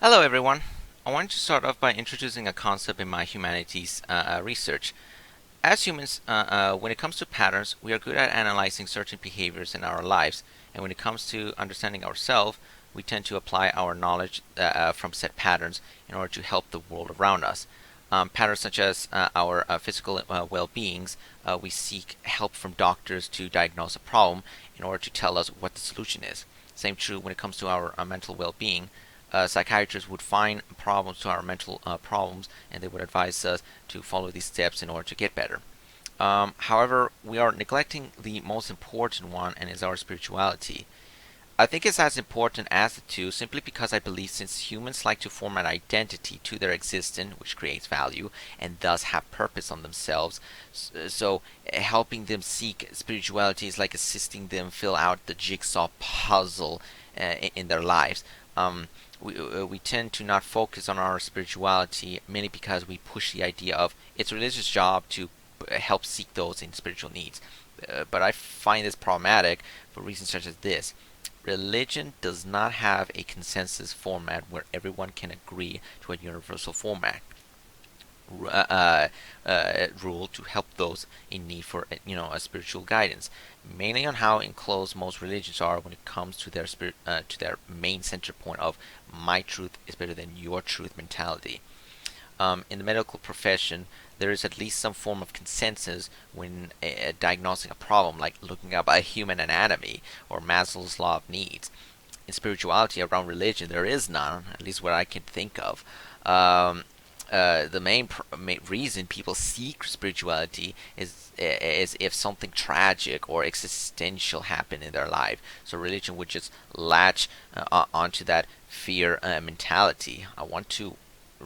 Hello, everyone. I wanted to start off by introducing a concept in my humanities research. As humans, when it comes to patterns, we are good at analyzing certain behaviors in our lives, and when it comes to understanding ourselves, we tend to apply our knowledge from set patterns in order to help the world around us. Patterns such as our physical well-beings, we seek help from doctors to diagnose a problem in order to tell us what the solution is. Same true when it comes to our mental well-being. Psychiatrists would find problems to our mental problems, and they would advise us to follow these steps in order to get better. However, we are neglecting the most important one, and is our spirituality. I think it's as important as the two simply because I believe since humans like to form an identity to their existence, which creates value and thus have purpose on themselves, so helping them seek spirituality is like assisting them fill out the jigsaw puzzle in their lives. Um, we tend to not focus on our spirituality mainly because we push the idea of it's a religious job to help seek those in spiritual needs. But I find this problematic for reasons such as this. Religion does not have a consensus format where everyone can agree to a universal format rule to help those in need for a spiritual guidance, mainly on how enclosed most religions are when it comes to their to their main center point of my truth is better than your truth mentality. In the medical profession, there is at least some form of consensus when diagnosing a problem, like looking up a human anatomy or Maslow's law of needs. In spirituality around religion, there is none, at least what I can think of. Um, the main reason people seek spirituality is if something tragic or existential happened in their life. So religion would just latch onto that fear mentality. I want to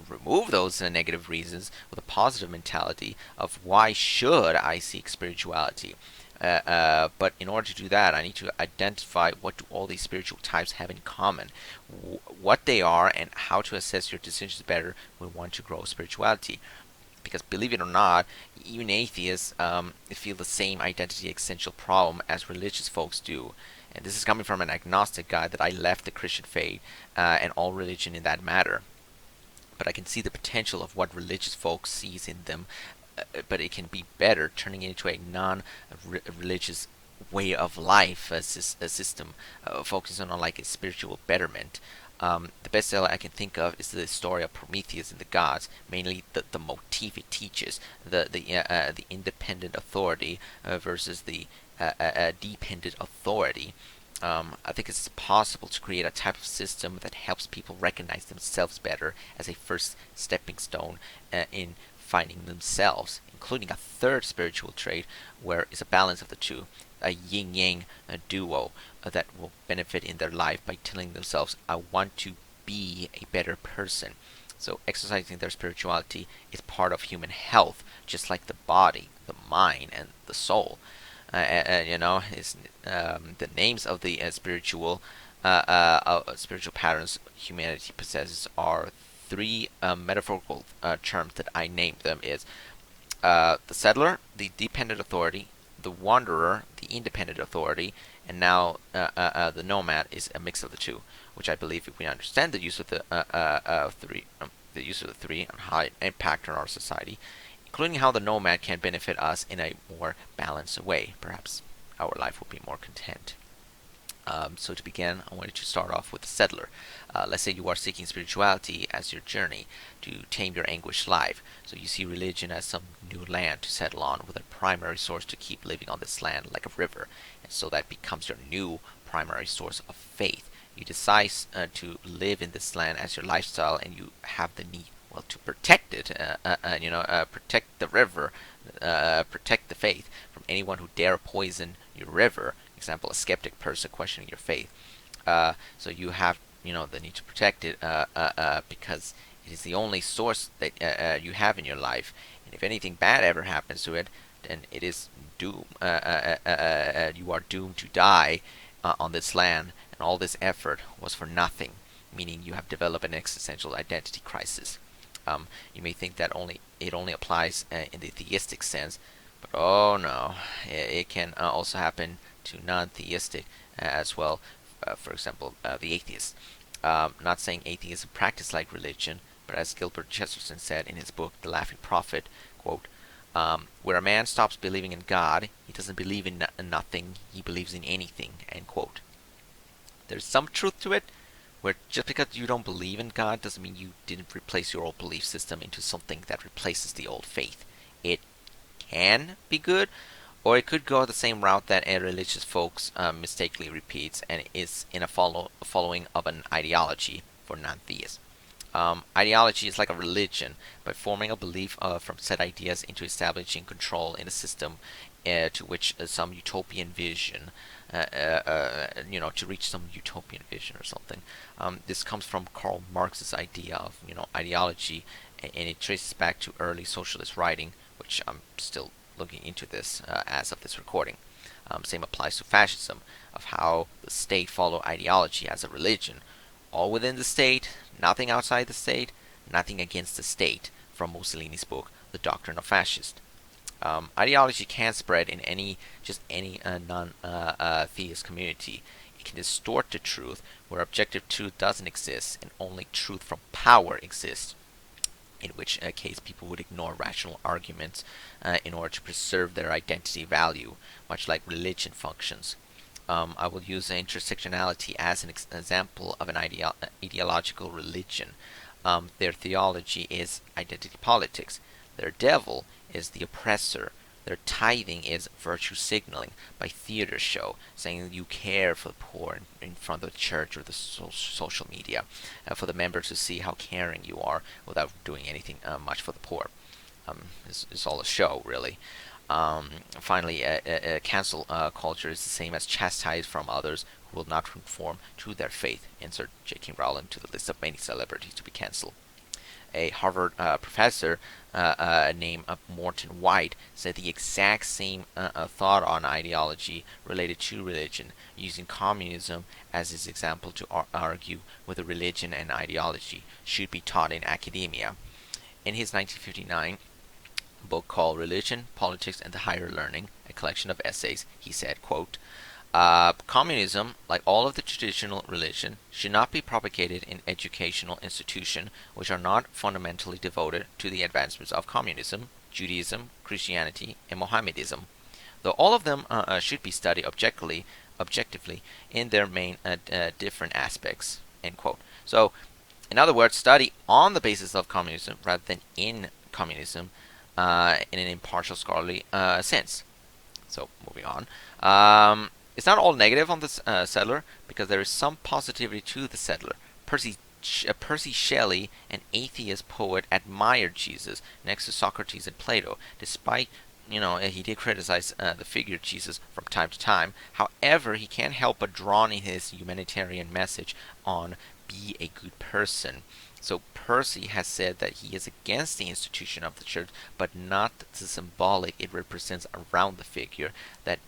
remove those negative reasons with a positive mentality of why should I seek spirituality. But in order to do that, I need to identify what do all these spiritual types have in common, what they are, and how to assess your decisions better when you want to grow spirituality. Because believe it or not, even atheists feel the same identity existential problem as religious folks do. And this is coming from an agnostic guy that I left the Christian faith and all religion in that matter, but I can see the potential of what religious folks sees in them. But it can be better turning it into a non-religious way of life, a system focusing on like a spiritual betterment. The best seller I can think of is the story of Prometheus and the gods, mainly the motif it teaches, the independent authority versus the dependent authority. I think it's possible to create a type of system that helps people recognize themselves better as a first stepping stone in finding themselves, including a third spiritual trait where it's a balance of the two, a yin yang duo that will benefit in their life by telling themselves, I want to be a better person. So, exercising their spirituality is part of human health, just like the body, the mind, and the soul. Is the names of the spiritual patterns humanity possesses are three metaphorical terms that I named them is the settler, the dependent authority, the wanderer, the independent authority, and now the nomad is a mix of the two, which I believe if we understand the use of the use of the three and how it impact on our society, including how the nomad can benefit us in a more balanced way, perhaps our life will be more content. So to begin, I wanted to start off with the settler. Let's say you are seeking spirituality as your journey to tame your anguished life. So you see religion as some new land to settle on with a primary source to keep living on this land like a river. And so that becomes your new primary source of faith. You decide to live in this land as your lifestyle, and you have the need, well, to protect it, protect the river, protect the faith from anyone who dare poison your river. Example, a skeptic person questioning your faith. So you have, the need to protect it because it is the only source that you have in your life. And if anything bad ever happens to it, then it is doom. You are doomed to die on this land, and all this effort was for nothing. Meaning you have developed an existential identity crisis. You may think that it only applies in the theistic sense, but oh no, it can also happen to non-theistic as well. For example, the atheist. Not saying atheism practice like religion, but as Gilbert Chesterton said in his book The Laughing Prophet, quote, where a man stops believing in God, he doesn't believe in nothing, he believes in anything, end quote. There's some truth to it, where just because you don't believe in God doesn't mean you didn't replace your old belief system into something that replaces the old faith. It can be good, or it could go the same route that a religious folks mistakenly repeats and is in a following of an ideology for non-theists. Ideology is like a religion by forming a belief from set ideas into establishing control in a system to which some utopian vision, to reach some utopian vision or something. This comes from Karl Marx's idea of ideology, and it traces back to early socialist writing, which I'm still looking into this as of this recording. Same applies to fascism, of how the state follow ideology as a religion, all within the state, nothing outside the state, nothing against the state, from Mussolini's book, The Doctrine of Fascist. Ideology can spread in any non-theist community. It can distort the truth, where objective truth doesn't exist, and only truth from power exists, in which case people would ignore rational arguments in order to preserve their identity value, much like religion functions. I will use intersectionality as an example of an ideological religion. Their theology is identity politics. Their devil is the oppressor. Their tithing is virtue signaling by theater show, saying you care for the poor in front of the church or the social media, for the members to see how caring you are without doing anything much for the poor. It's all a show, really. Finally, cancel culture is the same as chastise from others who will not conform to their faith. Insert J.K. Rowling to the list of many celebrities to be cancelled. A Harvard professor named Morton White said the exact same thought on ideology related to religion, using communism as his example to argue whether religion and ideology should be taught in academia. In his 1959 book called Religion, Politics, and the Higher Learning, a collection of essays, he said, quote, communism, like all of the traditional religion, should not be propagated in educational institutions which are not fundamentally devoted to the advancements of communism, Judaism, Christianity, and Mohammedanism, though all of them should be studied objectively in their main different aspects, end quote. So, in other words, study on the basis of communism rather than in communism in an impartial scholarly sense. So, moving on. It's not all negative on the settler, because there is some positivity to the settler. Percy Shelley, an atheist poet, admired Jesus next to Socrates and Plato, despite he did criticize the figure Jesus from time to time. However, he can't help but draw in his humanitarian message on be a good person. So Percy has said that he is against the institution of the church, but not the symbolic it represents around the figure that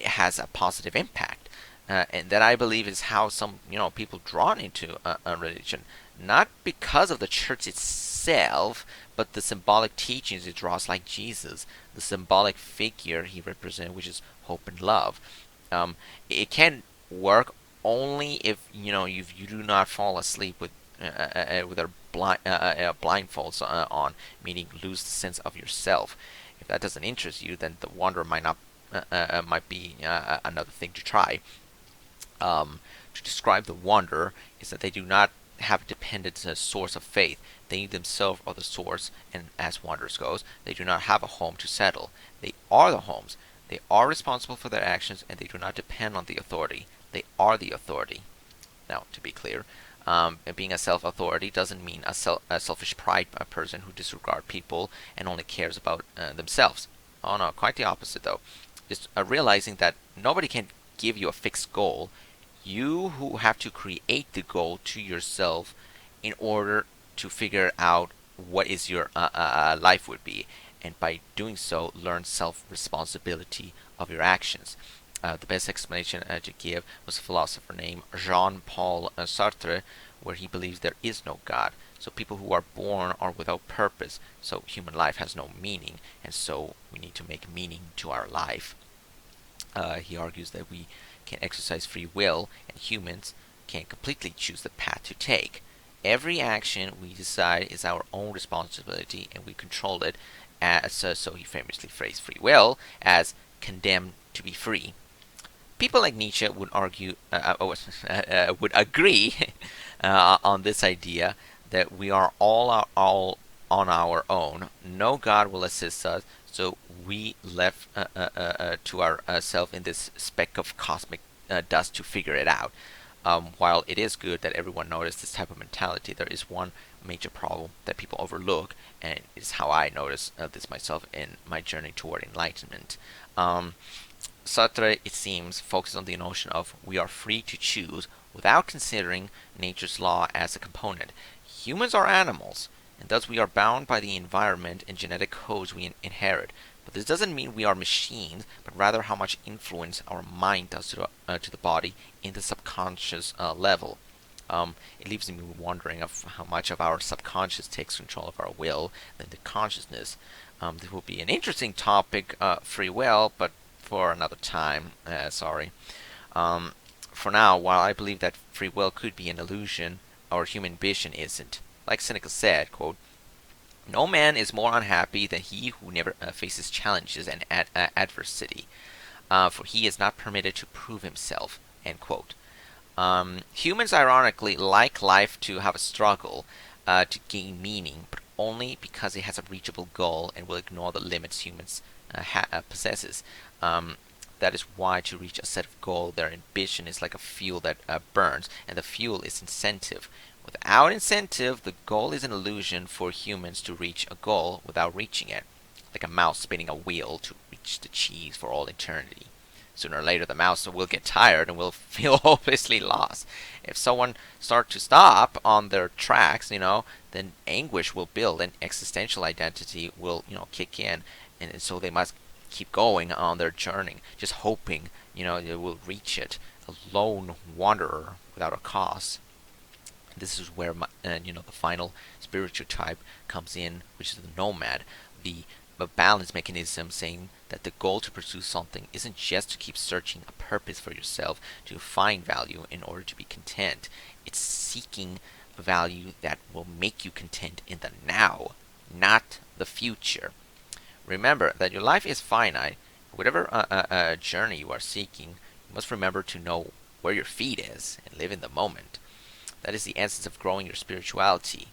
has a positive impact. And that, I believe, is how some people drawn into a religion, not because of the church itself, but the symbolic teachings it draws, like Jesus, the symbolic figure he represents, which is hope and love. It can work only if you do not fall asleep with their blindfolds on, meaning lose the sense of yourself. If that doesn't interest you, then the wonder might be another thing to try. To describe the wonder is that they do not have a dependent source of faith. They themselves are the source, and as wonders goes, they do not have a home to settle. They are the homes. They are responsible for their actions, and they do not depend on the authority. They are the authority. Now, to be clear, being a self-authority doesn't mean a selfish pride, a person who disregards people and only cares about themselves. Oh no, quite the opposite though. Just realizing that nobody can give you a fixed goal. You who have to create the goal to yourself in order to figure out what is your life would be, and by doing so, learn self-responsibility of your actions. The best explanation to give was a philosopher named Jean-Paul Sartre, where he believes there is no God. So people who are born are without purpose. So human life has no meaning, and so we need to make meaning to our life. He argues that we can exercise free will, and humans can completely choose the path to take. Every action we decide is our own responsibility, and we control it. So he famously phrased free will as condemned to be free. People like Nietzsche would argue, would agree on this idea that we are all on our own. No God will assist us, so we left to ourselves in this speck of cosmic dust to figure it out. While it is good that everyone noticed this type of mentality, there is one major problem that people overlook, and it's how I notice this myself in my journey toward enlightenment. Sartre, it seems, focuses on the notion of we are free to choose without considering nature's law as a component. Humans are animals, and thus we are bound by the environment and genetic codes we inherit. But this doesn't mean we are machines, but rather how much influence our mind does to the body in the subconscious level. It leaves me wondering of how much of our subconscious takes control of our will than the consciousness. This will be an interesting topic, free will, but for another time. Sorry. For now, while I believe that free will could be an illusion, our human ambition isn't. Like Seneca said, quote, "No man is more unhappy than he who never faces challenges and adversity, for he is not permitted to prove himself." End quote. Humans, ironically, like life to have a struggle to gain meaning, but only because it has a reachable goal and will ignore the limits humans possesses. That is why to reach a set of goal, their ambition is like a fuel that burns, and the fuel is incentive. Without incentive, the goal is an illusion for humans to reach a goal without reaching it, like a mouse spinning a wheel to reach the cheese for all eternity. Sooner or later, the mouse will get tired and will feel hopelessly lost. If someone starts to stop on their tracks, then anguish will build and existential identity will, kick in, and so they must keep going on their journey, just hoping, they will reach it. A lone wanderer without a cause. This is where the final spiritual type comes in, which is the nomad, the balance mechanism, saying that the goal to pursue something isn't just to keep searching a purpose for yourself to find value in order to be content. It's seeking value that will make you content in the now, not the future. Remember that your life is finite. Whatever journey you are seeking, you must remember to know where your feet is and live in the moment. That is the essence of growing your spirituality.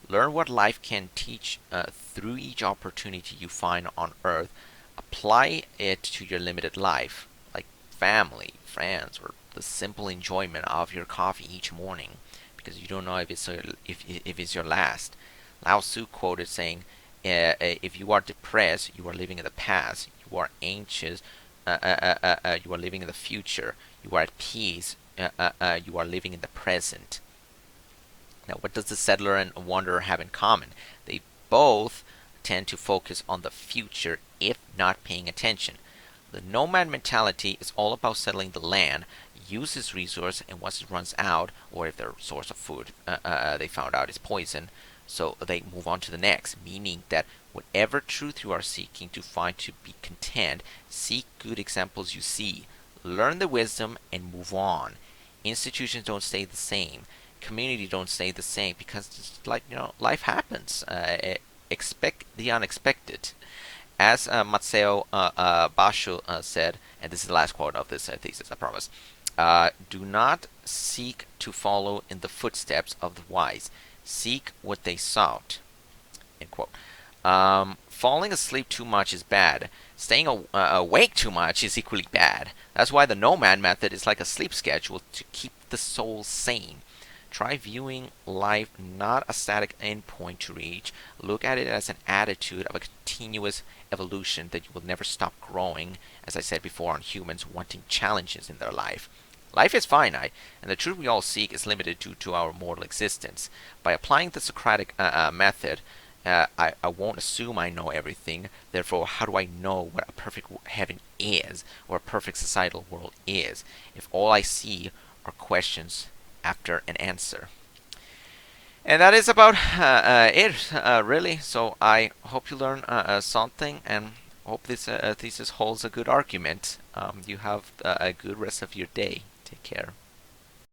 Learn what life can teach through each opportunity you find on earth. Apply it to your limited life, like family, friends, or the simple enjoyment of your coffee each morning, because you don't know if it's your last. Lao Tzu quoted saying, "If you are depressed, you are living in the past. You are anxious, you are living in the future. You are at peace, you are living in the present." Now, what does the settler and wanderer have in common? They both tend to focus on the future if not paying attention. The nomad mentality is all about settling the land, use its resource, and once it runs out, or if their source of food they found out is poison, so they move on to the next, meaning that whatever truth you are seeking to find to be content, seek good examples you see, learn the wisdom, and move on. Institutions don't stay the same. Community don't stay the same because it's like life happens. Expect the unexpected. As Matseo Basho said, and this is the last quote of this thesis, I promise. Do not seek to follow in the footsteps of the wise. Seek what they sought. End quote. Falling asleep too much is bad. Staying awake too much is equally bad. That's why the nomad method is like a sleep schedule to keep the soul sane. Try viewing life not a static endpoint to reach. Look at it as an attitude of a continuous evolution that you will never stop growing, as I said before, on humans wanting challenges in their life. Life is finite, and the truth we all seek is limited due to our mortal existence. By applying the Socratic method, I won't assume I know everything. Therefore, how do I know what a perfect heaven is, or a perfect societal world is, if all I see are questions after an answer? And that is about it, really. So I hope you learn something, and hope this thesis holds a good argument. You have a good rest of your day. Take care.